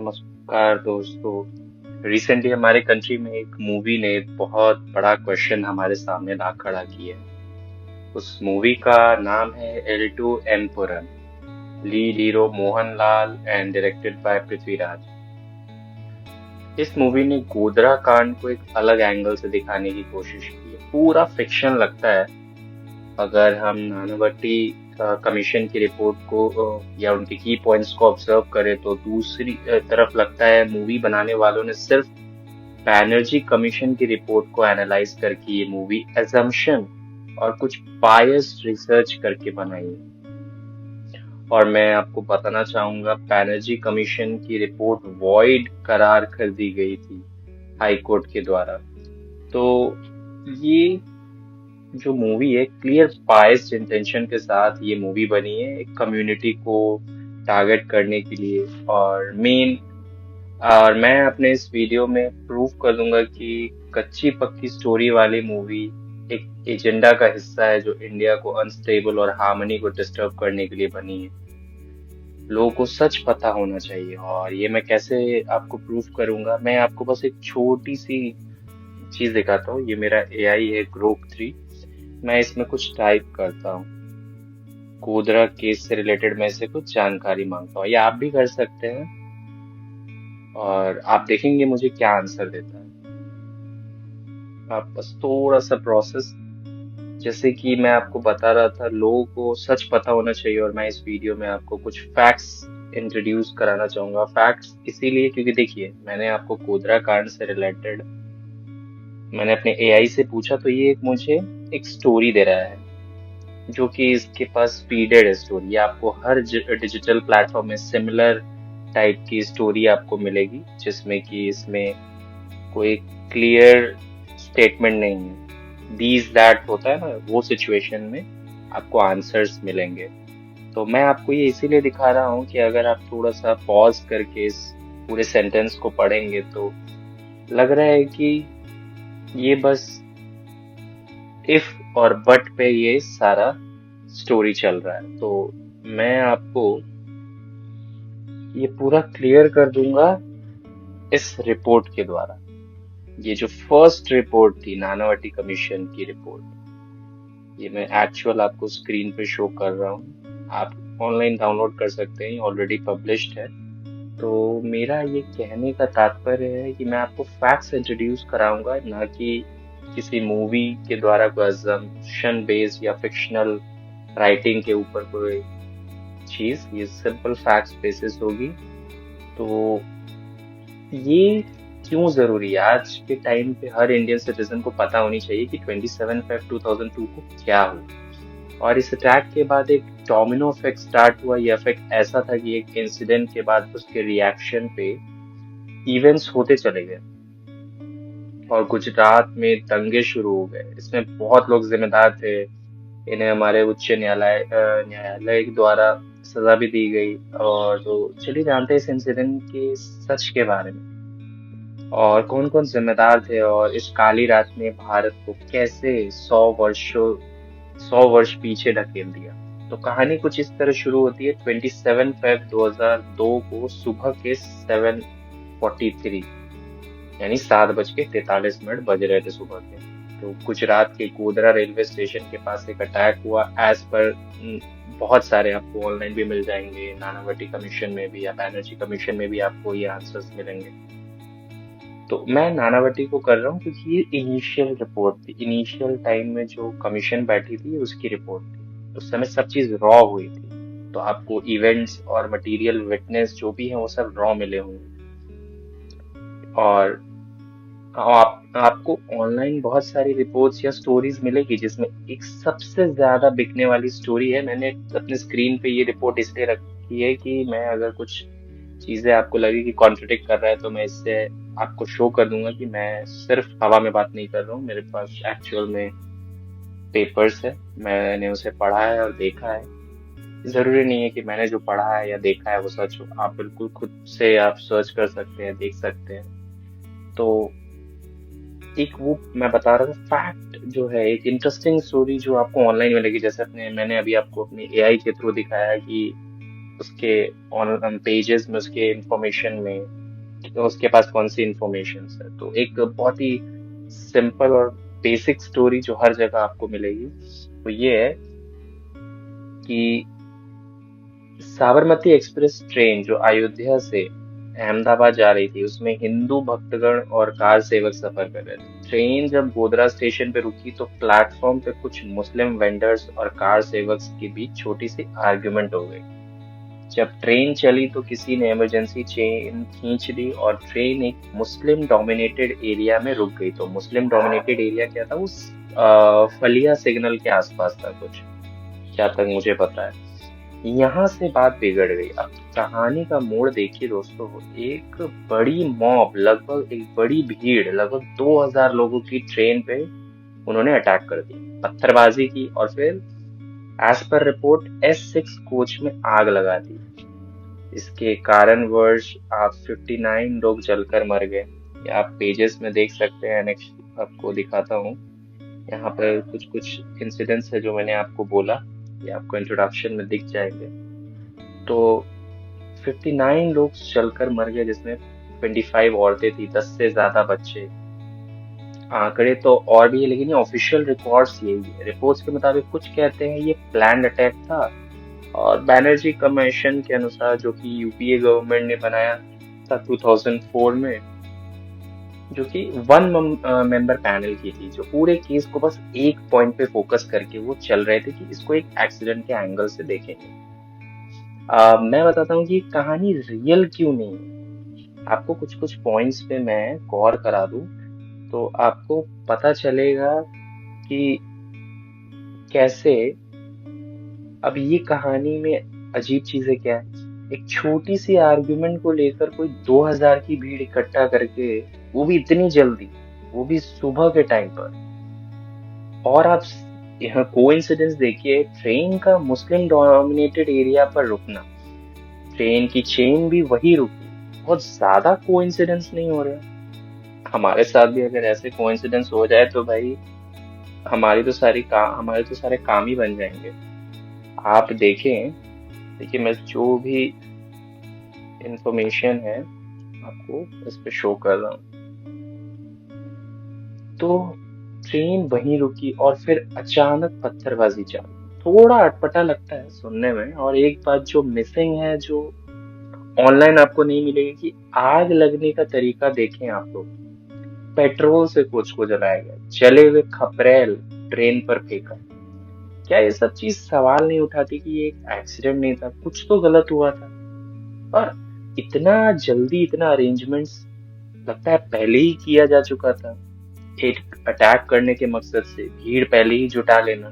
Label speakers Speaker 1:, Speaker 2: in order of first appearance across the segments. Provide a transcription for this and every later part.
Speaker 1: नमस्कार दोस्तों। रिसेंटली हमारे कंट्री में एक मूवी ने एक बहुत बड़ा क्वेश्चन हमारे सामने ला खड़ा किया है। उस मूवी का नाम है L two Empuraan. Lead hero Mohanlal and directed by Prithviraj. इस मूवी ने गोधरा कांड को एक अलग एंगल से दिखाने की कोशिश की है। पूरा फिक्शन लगता है अगर हम नानावटी कमीशन की रिपोर्ट को या उनके की पॉइंट्स को ऑब्जर्व करें, तो दूसरी तरफ लगता है मूवी बनाने वालों ने सिर्फ बैनर्जी कमीशन की रिपोर्ट को एनालाइज करके ये मूवी एजम्पशन और कुछ बायस्ड रिसर्च करके बनाई है। और मैं आपको बताना चाहूंगा, बैनर्जी कमीशन की रिपोर्ट वॉइड करार कर दी गई थी हाई कोर्ट के द्वारा। तो ये जो मूवी है क्लियर बायस्ड इंटेंशन के साथ ये मूवी बनी है, एक कम्युनिटी को टारगेट करने के लिए। और मैं अपने इस वीडियो में प्रूव कर दूंगा कि कच्ची पक्की स्टोरी वाली मूवी एक एजेंडा का हिस्सा है जो इंडिया को अनस्टेबल और हार्मनी को डिस्टर्ब करने के लिए बनी है। लोगों को सच पता होना चाहिए, और ये मैं कैसे आपको प्रूव करूंगा, मैं आपको बस एक छोटी सी चीज दिखाता हूँ। ये मेरा एआई है ग्रोक 3। मैं इसमें कुछ टाइप करता हूँ, गोधरा केस से रिलेटेड मैं इसे कुछ जानकारी मांगता हूँ। ये आप भी कर सकते हैं, और आप देखेंगे मुझे क्या आंसर देता है। आप बस थोड़ा सा प्रोसेस, जैसे कि मैं आपको बता रहा था, लोगों को सच पता होना चाहिए, और मैं इस वीडियो में आपको कुछ फैक्ट्स इंट्रोड्यूस कराना चाहूंगा। फैक्ट्स इसीलिए क्योंकि देखिए, मैंने आपको गोधरा कांड से रिलेटेड मैंने अपने एआई से पूछा, तो ये मुझे एक स्टोरी दे रहा है जो कि इसके पास फीडेड है स्टोरी। ये आपको हर डिजिटल प्लेटफॉर्म में सिमिलर टाइप की स्टोरी आपको मिलेगी, जिसमें कि इसमें कोई क्लियर स्टेटमेंट नहीं है। दीज दैट होता है ना, वो सिचुएशन में आपको आंसर्स मिलेंगे। तो मैं आपको ये इसीलिए दिखा रहा हूँ कि अगर आप थोड़ा सा पॉज करके इस पूरे सेंटेंस को पढ़ेंगे, तो लग रहा है कि ये बस इफ और बट पे ये सारा स्टोरी चल रहा है। तो मैं आपको ये पूरा क्लियर कर दूंगा इस रिपोर्ट के द्वारा। ये जो फर्स्ट रिपोर्ट थी, नानावटी कमीशन की रिपोर्ट, ये मैं एक्चुअल आपको स्क्रीन पे शो कर रहा हूँ। आप ऑनलाइन डाउनलोड कर सकते हैं, ऑलरेडी पब्लिश्ड है। तो मेरा ये कहने का तात्पर्य है कि मैं आपको फैक्ट्स इंट्रोड्यूस कराऊंगा, ना कि किसी मूवी के द्वारा कोई अजम्पशन बेस्ड या फिक्शनल राइटिंग के ऊपर कोई चीज। ये सिंपल फैक्ट्स बेसिस होगी। तो ये क्यों जरूरी है? आज के टाइम पे हर इंडियन सिटीजन को पता होनी चाहिए कि 27/5/2002 को क्या हुआ। और इस अटैक के बाद एक डोमिनो इफेक्ट स्टार्ट हुआ। ये इफेक्ट ऐसा था कि एक इंसिडेंट के बाद उसके रिएक्शन पे इवेंट्स होते चले गए, और गुजरात में दंगे शुरू हो गए। इसमें बहुत लोग जिम्मेदार थे। इन्हें हमारे उच्च न्यायालय द्वारा सजा भी दी गई। और तो चलिए जानते हैं इस इंसिडेंट के सच के बारे में, और कौन कौन जिम्मेदार थे, और इस काली रात ने भारत को कैसे 100 वर्ष पीछे ढकेल दिया। तो कहानी कुछ इस तरह शुरू होती है। 27 फेब 2002 को सुबह के 7:43, यानी 7:43 बज रहे थे सुबह के। तो गुजरात के गोधरा रेलवे स्टेशन के पास एक अटैक हुआ। एज पर बहुत सारे आपको ऑनलाइन भी मिल जाएंगे, नानावटी कमीशन में भी या बैनर्जी कमीशन में भी आपको ये आंसर्स मिलेंगे। तो मैं नानावटी को कर रहा हूँ क्योंकि ये इनिशियल रिपोर्ट थी। इनिशियल टाइम में जो कमीशन बैठी थी उसकी रिपोर्ट थी। उस समय सब चीज रॉ हुई थी, तो आपको इवेंट्स और मटेरियल विटनेस जो भी है वो सब रॉ मिले होंगे। और आपको ऑनलाइन बहुत सारी रिपोर्ट्स या स्टोरीज मिलेगी, जिसमें एक सबसे ज्यादा बिकने वाली स्टोरी है। मैंने अपने स्क्रीन पे ये रिपोर्ट इसलिए रखी है कि मैं अगर कुछ चीजें आपको लगे कि कॉन्ट्रडिक्ट कर रहा है, तो मैं इससे आपको शो कर दूंगा कि मैं सिर्फ हवा में बात नहीं कर रहा हूँ। मेरे पास एक्चुअल में पेपर्स है, मैंने उसे पढ़ा है और देखा है। जरूरी नहीं है कि मैंने जो पढ़ा है या देखा है वो सच हो। आप बिल्कुल खुद से आप सर्च कर सकते हैं, देख सकते हैं। तो एक वो मैं बता रहा था फैक्ट जो है, एक इंटरेस्टिंग स्टोरी जो आपको ऑनलाइन मिलेगी। जैसे मैंने अभी आपको अपने एआई के थ्रू दिखाया कि उसके ऑन पेजेस में, उसके इंफॉर्मेशन में तो उसके पास कौन सी इंफॉर्मेशन है। तो एक बहुत ही सिंपल और बेसिक स्टोरी जो हर जगह आपको मिलेगी वो ये है कि साबरमती एक्सप्रेस ट्रेन जो अयोध्या से अहमदाबाद जा रही थी उसमें हिंदू भक्तगण और कार सेवक सफर कर रहे थे। ट्रेन जब गोधरा स्टेशन पे रुकी तो प्लेटफॉर्म पे कुछ मुस्लिम वेंडर्स और कार सेवक्स के बीच छोटी सी आर्ग्यूमेंट हो गई। जब ट्रेन चली तो किसी ने इमरजेंसी चेन खींच ली और ट्रेन एक मुस्लिम डोमिनेटेड एरिया में रुक गई। तो मुस्लिम डोमिनेटेड एरिया क्या था, उस फलिया सिग्नल के आसपास था कुछ, जहाँ तक मुझे पता है। यहाँ से बात बिगड़ गई। अब कहानी का मोड़ देखिए दोस्तों, एक बड़ी मॉब, लगभग एक बड़ी भीड़, लगभग 2000 लोगों की ट्रेन पे उन्होंने अटैक कर दिया, पत्थरबाजी की और फिर as per report S6 coach में आग लगा दी। इसके कारणवश आप 59 लोग जलकर मर गए। ये आप पेजेस में देख सकते हैं, नेक्स्ट आपको दिखाता हूँ। यहाँ पर कुछ कुछ इंसिडेंट्स है जो मैंने आपको बोला, ये आपको इंट्रोडक्शन में दिख जाएंगे। तो 59 लोग जलकर मर गए, जिसमें 25 औरतें थी, 10 से ज्यादा बच्चे। आंकड़े तो और भी है लेकिन ये ऑफिशियल रिकॉर्ड्स यही है। रिपोर्ट्स के मुताबिक कुछ कहते हैं ये प्लान्ड अटैक था, और बैनर्जी कमीशन के अनुसार, जो कि यूपीए गवर्नमेंट ने बनाया था 2004 में, जो कि वन मेंबर पैनल की थी, जो पूरे केस को बस एक पॉइंट पे फोकस करके वो चल रहे थे कि इसको एक एक्सीडेंट के एंगल से देखेंगे। मैं बताता हूँ कि ये कहानी रियल क्यों नहीं है। आपको कुछ कुछ पॉइंट्स पे मैं गौर करा दूं तो आपको पता चलेगा कि कैसे। अब ये कहानी में अजीब चीजें क्या है, एक छोटी सी आर्ग्यूमेंट को लेकर कोई 2000 की भीड़ इकट्ठा करके, वो भी इतनी जल्दी, वो भी सुबह के टाइम पर। और आप यहाँ कोइंसिडेंस देखिए, ट्रेन का मुस्लिम डोमिनेटेड एरिया पर रुकना, ट्रेन की चेन भी वही रुकी। बहुत ज्यादा कोइंसिडेंस नहीं हो रहा। हमारे साथ भी अगर ऐसे कोइंसिडेंस हो जाए तो भाई हमारे तो सारे काम ही बन जाएंगे। आप देखें, देखिए मैं जो भी इंफॉर्मेशन है आपको इस पे शो कर रहा हूँ। तो ट्रेन वहीं रुकी और फिर अचानक पत्थरबाजी चालू। थोड़ा अटपटा लगता है सुनने में। और एक बात जो मिसिंग है, जो ऑनलाइन आपको नहीं मिलेगी, कि आग लगने का तरीका देखें आप लोग। पेट्रोल से कोच को जलाया गया, जले हुए खपरेल ट्रेन पर फेंका। क्या ये सब चीज सवाल नहीं उठाती कि ये एक एक्सीडेंट नहीं था, कुछ तो गलत हुआ था। और इतना जल्दी इतना अरेंजमेंट्स लगता है पहले ही किया जा चुका था। एक अटैक करने के मकसद से भीड़ पहले ही जुटा लेना,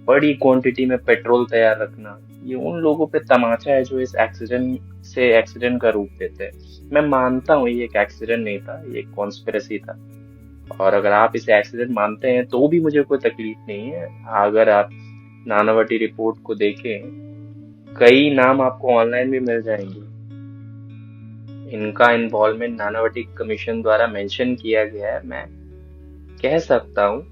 Speaker 1: बड़ी क्वांटिटी में पेट्रोल तैयार रखना, ये उन लोगों पे तमाचा है जो इस एक्सीडेंट का रूप देते हैं। मैं मानता हूँ ये एक एक्सीडेंट नहीं था, ये एक कॉन्स्पिरेसी था। और अगर आप इसे एक्सीडेंट मानते हैं तो भी मुझे कोई तकलीफ नहीं है। अगर आप नानावटी रिपोर्ट को देखें, कई नाम आपको ऑनलाइन भी मिल जाएंगे, इनका इन्वॉल्वमेंट नानावटी कमीशन द्वारा मेंशन किया गया है। मैं कह सकता हूँ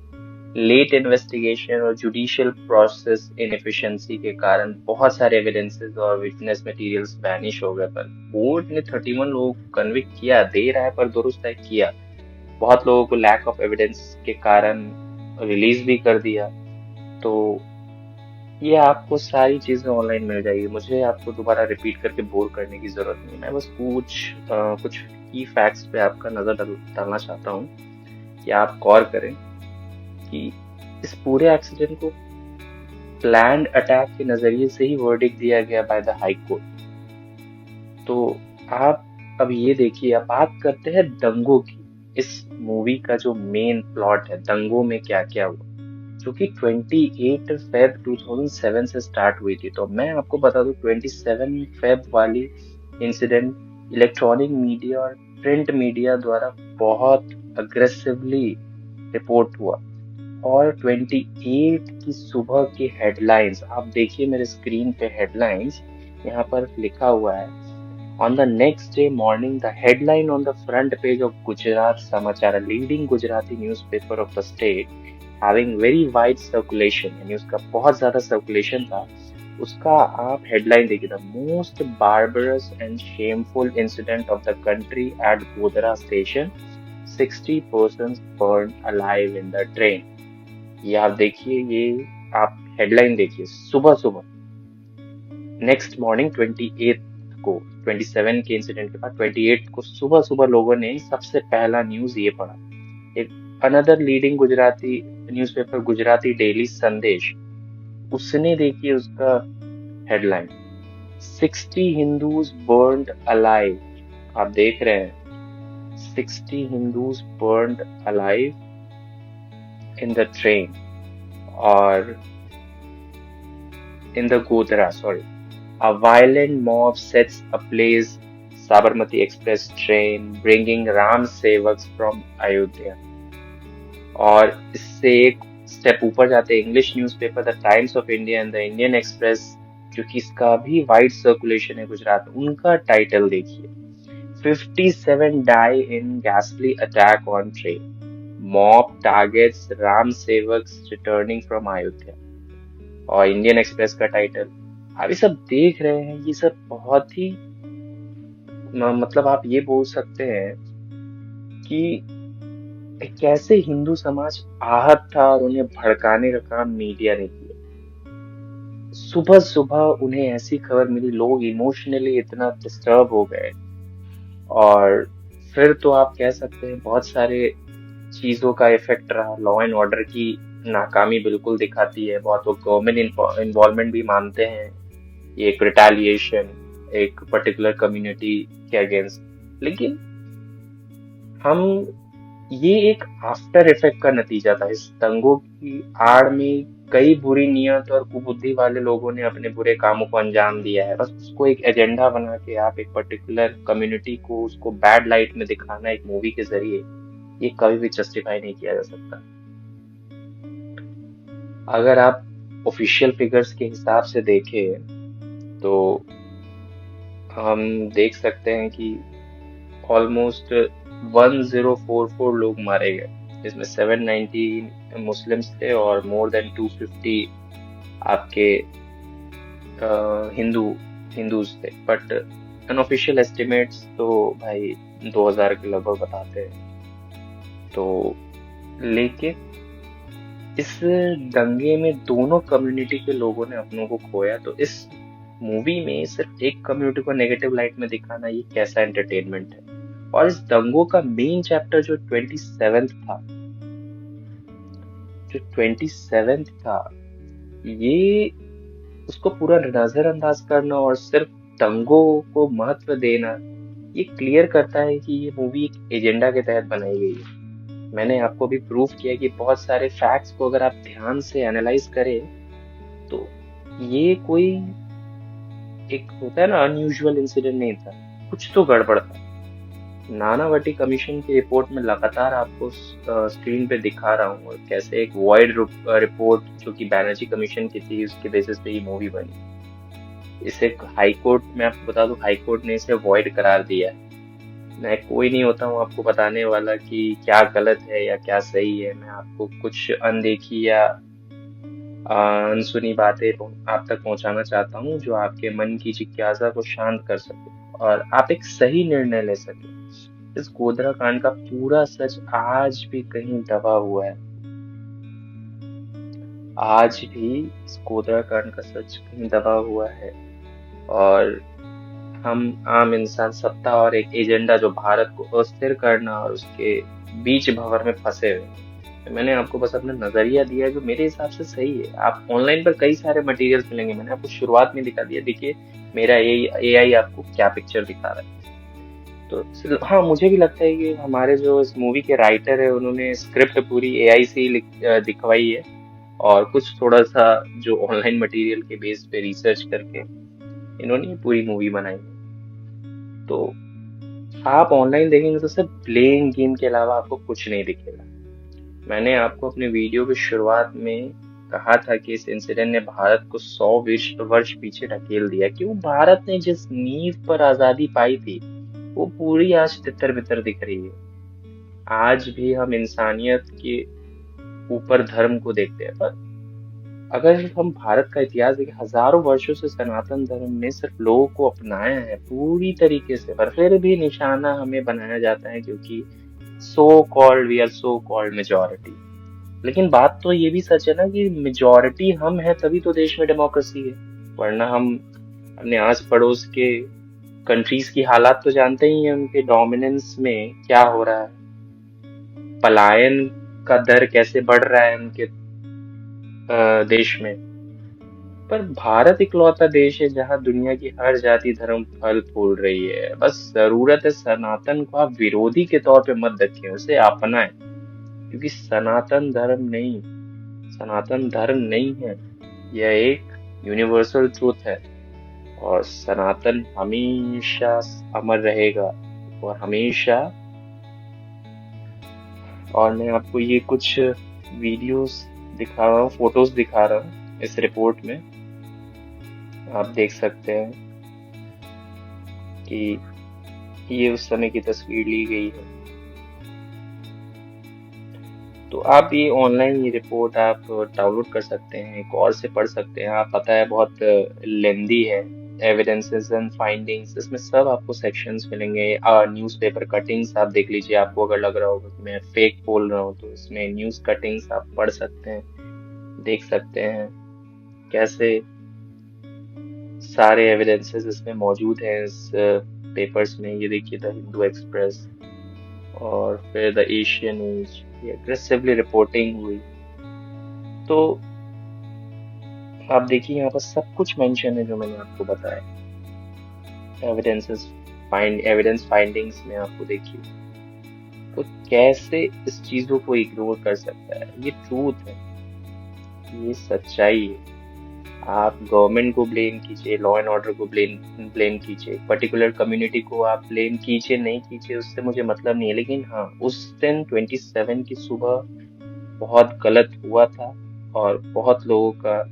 Speaker 1: लेट इन्वेस्टिगेशन और जुडिशियल प्रोसेस इनएफिशिएंसी के कारण बहुत सारे एविडेंसेस और विटनेस मटेरियल्स वैनिश हो गए। पर कोर्ट ने 31 लोगों को कन्विक्ट किया, देर आए पर दुरुस्त है किया। बहुत लोगों को लैक ऑफ एविडेंस के कारण रिलीज भी कर दिया। तो ये आपको सारी चीजें ऑनलाइन मिल जाएगी, मुझे आपको दोबारा रिपीट करके बोर करने की जरूरत नहीं। मैं बस कुछ की फैक्ट्स पे आपका नजर डालना चाहता हूँ कि आप गौर करें कि इस पूरे एक्सीडेंट को प्लान्ड अटैक के नजरिए से ही वर्डिक्ट दिया गया बाय द हाई कोर्ट। तो आप अब ये देखिए, आप बात करते हैं दंगों की। इस मूवी का जो मेन प्लॉट है, दंगों में क्या क्या हुआ, जो कि 28 फेब 2007 से स्टार्ट हुई थी। तो मैं आपको बता दूं, 27 फेब वाली इंसिडेंट इलेक्ट्रॉनिक मीडिया और प्रिंट मीडिया द्वारा बहुत अग्रेसिवली रिपोर्ट हुआ। और 28 की सुबह की हेडलाइंस आप देखिए मेरे स्क्रीन पे। हेडलाइंस यहाँ पर लिखा हुआ है, On the next day morning, the headline on the front page of Gujarat Samachar, a leading Gujarati newspaper of the state, having very wide circulation, यानी उसका बहुत ज्यादा सर्कुलेशन था, उसका आप हेडलाइन देखिए, the most बार्बरस and shameful incident of the country at Godhra station, 60 persons burned alive in the train। ये आप देखिए, ये आप हेडलाइन देखिए, सुबह सुबह नेक्स्ट मॉर्निंग 28 को, 27 के इंसिडेंट के बाद 28 को सुबह सुबह लोगों ने सबसे पहला न्यूज ये पढ़ा। एक another leading Gujarati newspaper, Gujarati daily संदेश, उसने देखिए उसका हेडलाइन, 60 हिंदूज बर्न्ड अलाइव। आप देख रहे हैं, 60 Hindus burned alive in the train, और in the Godhra, sorry, a violent mob sets ablaze Sabarmati Express train bringing Ram Sevaks from Ayodhya। और इससे एक स्टेप ऊपर जाते हैं, English newspaper the times of India and the Indian express, जो कि इसका भी वाइड सर्कुलेशन है गुजरात में, उनका टाइटल देखिए, 57 die in ghastly attack on train, mob targets Ram Sevaks returning from Ayodhya। और इंडियन एक्सप्रेस का टाइटल, आप ये सब देख रहे हैं, ये सब बहुत ही मतलब आप ये बोल सकते हैं कि कैसे हिंदू समाज आहत था और उन्हें भड़काने का काम मीडिया ने किया। सुबह सुबह उन्हें ऐसी खबर मिली, लोग इमोशनली इतना डिस्टर्ब हो गए, और फिर तो आप कह सकते हैं बहुत सारे चीजों का इफेक्ट रहा। लॉ एंड ऑर्डर की नाकामी बिल्कुल दिखाती है, बहुत लोग गवर्नमेंट इन्वॉल्वमेंट भी मानते हैं, ये एक रिटेलिएशन एक पर्टिकुलर कम्युनिटी के अगेंस्ट, लेकिन हम ये एक आफ्टर इफेक्ट का नतीजा था। इस दंगों की आड़ में कई बुरी नियत और कुबुद्धि वाले लोगों ने अपने बुरे कामों को अंजाम दिया है। बस उसको एक एजेंडा बना के आप एक पर्टिकुलर कम्युनिटी को उसको बैड लाइट में दिखाना एक मूवी के जरिए, ये कभी भी जस्टिफाई नहीं किया जा सकता। अगर आप ऑफिशियल फिगर्स के हिसाब से देखें तो हम देख सकते हैं कि ऑलमोस्ट 1044 लोग मारे गए, जिसमें 790 मुस्लिम्स थे और मोर देन 250 आपके हिंदूज थे। बट अनऑफिशियल एस्टिमेट्स तो भाई 2000 के लगभग बताते हैं। तो लेकिन इस दंगे में दोनों कम्युनिटी के लोगों ने अपनों को खोया, तो इस मूवी में सिर्फ एक कम्युनिटी को नेगेटिव लाइट में दिखाना ये कैसा एंटरटेनमेंट है। और इस दंगों का मेन चैप्टर जो 27th था, ये उसको पूरा नजरअंदाज करना और सिर्फ दंगों को महत्व देना, ये क्लियर करता है कि ये मूवी एक एजेंडा के तहत बनाई गई है। मैंने आपको भी प्रूव किया कि बहुत सारे फैक्ट्स को अगर आप ध्यान से एनालाइज करें तो ये कोई एक होता है ना अनयूजुअल इंसिडेंट नहीं था, कुछ तो गड़बड़ था। नानावटी कमीशन की रिपोर्ट में लगातार आपको स्क्रीन पे दिखा रहा हूँ कैसे एक वॉइड रिपोर्ट जो कि बैनर्जी कमीशन की थी, उसके बेसिस पे ये मूवी बनी। इसे हाई कोर्ट में आपको बता दूं, हाई कोर्ट ने इसे वॉइड करार दिया है। मैं कोई नहीं होता हूँ आपको बताने वाला कि क्या गलत है या क्या सही है। मैं आपको कुछ अनदेखी या अनसुनी बातें आप तक पहुंचाना चाहता हूँ जो आपके मन की जिज्ञासा को शांत कर सके और आप एक सही निर्णय ले सके। इस गोधरा कांड का पूरा सच आज भी कहीं दबा हुआ है। आज भी इस गोधरा कांड का सच कहीं दबा हुआ है, और हम आम इंसान सत्ता और एक एजेंडा जो भारत को अस्थिर करना और उसके बीच भंवर में फंसे हुए। मैंने आपको बस अपना नजरिया दिया जो मेरे हिसाब से सही है। आप ऑनलाइन पर कई सारे मटेरियल्स मिलेंगे, मैंने आपको शुरुआत में दिखा दिया। देखिए मेरा एआई आपको क्या पिक्चर दिखा रहा है। तो हाँ, मुझे भी लगता है कि हमारे जो इस मूवी के राइटर है उन्होंने स्क्रिप्ट पूरी एआई से ही दिखवाई है, और कुछ थोड़ा सा जो ऑनलाइन मटेरियल के बेस पे रिसर्च करके इन्होंने पूरी मूवी बनाई है। तो आप ऑनलाइन देखेंगे तो सिर्फ प्लेइंग गेम के अलावा आपको कुछ नहीं दिखेगा। मैंने आपको अपने वीडियो की शुरुआत में कहा था कि इस इंसिडेंट ने भारत को 100 वर्ष पीछे ढकेल दिया, क्यों भारत ने जिस नींव पर आजादी पाई थी वो पूरी आज तितर बितर दिख रही है। आज भी हम इंसानियत के ऊपर धर्म को देखते हैं, पर अगर हम भारत का इतिहास देखें, हजारों वर्षों से सनातन धर्म ने सिर्फ लोगों को अपनाया है पूरी तरीके से, पर फिर भी निशाना हमें बनाया जाता है क्योंकि we are so called majority. लेकिन बात तो ये भी सच है ना कि मेजोरिटी हम है तभी तो देश में डेमोक्रेसी है। वरना हम अपने आस पड़ोस के कंट्रीज की हालात तो जानते ही हैं, उनके डोमिनेंस में क्या हो रहा है, पलायन का दर कैसे बढ़ रहा है उनके देश में। पर भारत इकलौता देश है जहां दुनिया की हर जाति धर्म फल फूल रही है। बस जरूरत है सनातन को आप विरोधी के तौर पे मत देखें, उसे अपनाएं, क्योंकि सनातन धर्म नहीं है, यह एक यूनिवर्सल ट्रूथ है। और सनातन हमेशा अमर रहेगा और हमेशा। और मैं आपको ये कुछ वीडियोस दिखा रहा हूँ, फोटोज दिखा रहा हूँ इस रिपोर्ट में, आप देख सकते हैं कि ये उस समय की तस्वीर ली गई है। तो आप ये ऑनलाइन ये रिपोर्ट आप डाउनलोड कर सकते हैं, एक और से पढ़ सकते हैं। आप पता है बहुत लेंदी है, एविडेंसेस एंड फाइंडिंग्स, इसमें सब आपको सेक्शंस मिलेंगे। न्यूज़पेपर कटिंग्स आप देख लीजिए, आपको अगर लग रहा होगा कि मैं फेक बोल रहा हूँ तो इसमें न्यूज़ कटिंग्स आप पढ़ सकते हैं, देख सकते हैं कैसे सारे एविडेंसेस इसमें मौजूद हैं इस पेपर्स में। ये देखिए द हिंदू एक्सप्रेस और फिर द एशियन एज, ये एग्रेसिवली रिपोर्टिंग हुई। तो आप देखिए यहाँ पर सब कुछ मेंशन है जो मैंने आपको बताया, एविडेंस फाइंडिंग्स में आपको देखिए। तो कैसे इस चीजों को इग्नोर कर सकता है, ये ट्रूथ है, ये सच्चाई है। आप गवर्नमेंट को ब्लेम कीजिए, लॉ एंड ऑर्डर को ब्लेम कीजिए, पर्टिकुलर कम्युनिटी को आप ब्लेम कीजिए नहीं कीजिए उससे मुझे मतलब नहीं है। लेकिन हाँ, उस दिन 27 की सुबह बहुत गलत हुआ था और बहुत लोगों का,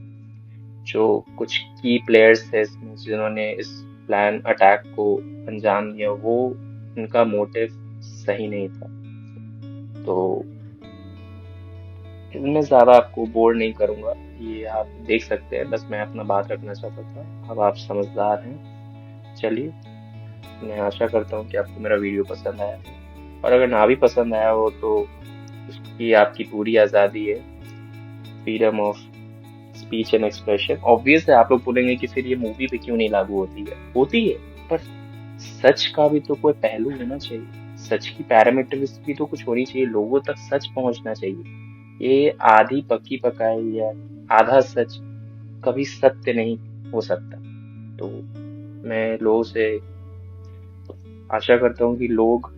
Speaker 1: जो कुछ की प्लेयर्स थे इसमें जिन्होंने इस प्लान अटैक को अंजाम दिया, वो उनका मोटिव सही नहीं था। तो मैं ज्यादा आपको बोर नहीं करूंगा, ये आप देख सकते हैं, बस मैं अपना बात रखना चाहता था। अब आप समझदार हैं। चलिए, मैं आशा करता हूँ कि आपको मेरा वीडियो पसंद आया है, और अगर ना भी पसंद आया हो तो उसकी आपकी पूरी आज़ादी है, freedom of speech and expression. Obvious है, आप लोग बोलेंगे कि फिर ये मूवी पे क्यों नहीं लागू होती है, पर सच का भी तो कोई पहलू होना चाहिए, सच की पैरामीटर्स भी तो कुछ होनी चाहिए, लोगों तक सच पहुंचना चाहिए। ये आधी पक्की पकाई या आधा सच कभी सत्य नहीं हो सकता। तो मैं लोगों से आशा करता हूँ कि लोग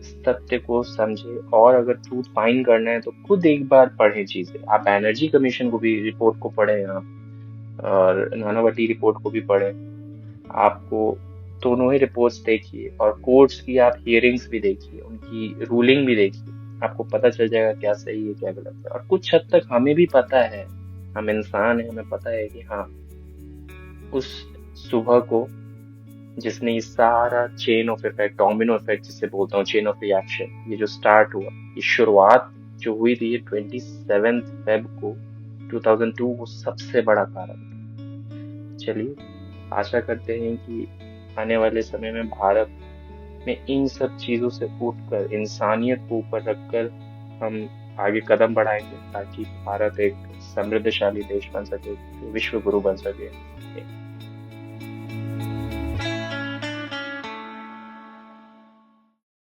Speaker 1: सत्य को समझे, और अगर ट्रूथ फाइंड करना है तो खुद एक बार पढ़े चीजें। आप एनर्जी कमीशन को भी रिपोर्ट को पढ़े आप, और नानावटी रिपोर्ट को भी पढ़े। आपको दोनों ही रिपोर्ट्स देखिए और कोर्ट्स की आप हियरिंग्स भी देखिए, उनकी रूलिंग भी देखिए, आपको पता चल जाएगा क्या सही है क्या गलत है। और कुछ हद तक हमें भी पता है, हम इंसान हैं, हमें पता है कि हाँ, उस सुबह को जिसने ये सारा chain of effect, domino effect जिसे बोलता हूँ, चेन ऑफ रिएक्शन, ये जो स्टार्ट हुआ, ये शुरुआत जो हुई थी, ये 27 फेब को 2002, वो सबसे बड़ा कारण था। चलिए, आशा करते हैं कि आने वाले समय में भारत में इन सब चीजों से उठकर, इंसानियत को ऊपर रखकर हम आगे कदम बढ़ाएंगे, ताकि भारत एक समृद्धशाली देश बन सके, विश्व गुरु बन सके।